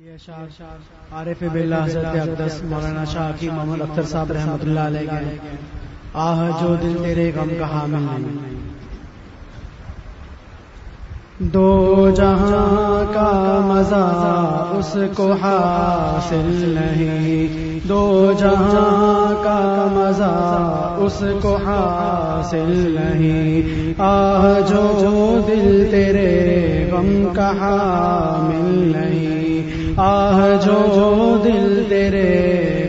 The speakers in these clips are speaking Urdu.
یہ اشعار عارف باللہ حضرت اقدس مولانا شاہ حکیم محمد اختر صاحب رحمۃ اللہ علیہ کے آہ جو دل تیرے غم کا حامل نہیں، دو جہاں کا مزہ اس کو حاصل نہیں، دو جہاں کا مزہ اس کو حاصل نہیں، آہ جو دل تیرے غم کا حامل نہیں، آہ جو دل تیرے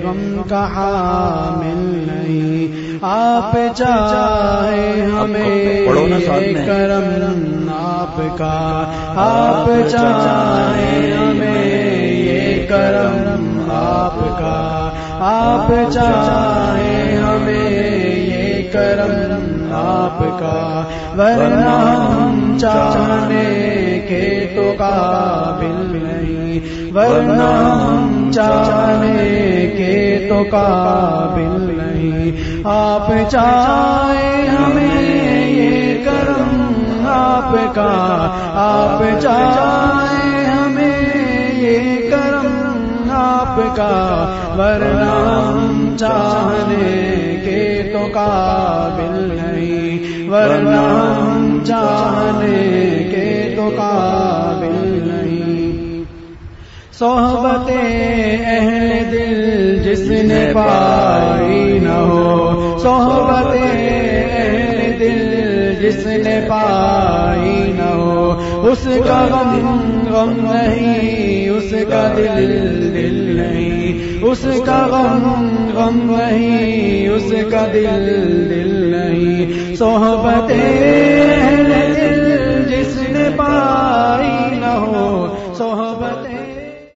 غم کا حامل نہیں، آپ چاہے ہمیں کرم آپ کا، آپ چاہے ہمیں یہ کرم آپ کا، آپ چاہے ہمیں یہ کرم آپ کا، ورنہ ہم چاہنے کے تو قابل نہیں، ورنہ ہم چاہنے کے تو قابل نہیں، آپ چاہے ہمیں یہ کرم آپ کا، آپ چاہے ہمیں یہ کرم آپ کا، ورنہ ہم چاہنے کے تو قابل نہیں، ورنہ ہم چاہنے کے تو قابل نہیں، صحبت اہل دل جس نے پائی نہ ہو، صحبت اہل دل جس نے پائی نہ ہو، اس کا غم نہیں، اس کا دل نہیں، اس کا غم نہیں، اس کا دل نہیں، صحبت اہل دل جس نے پائی نہ ہو، صحبت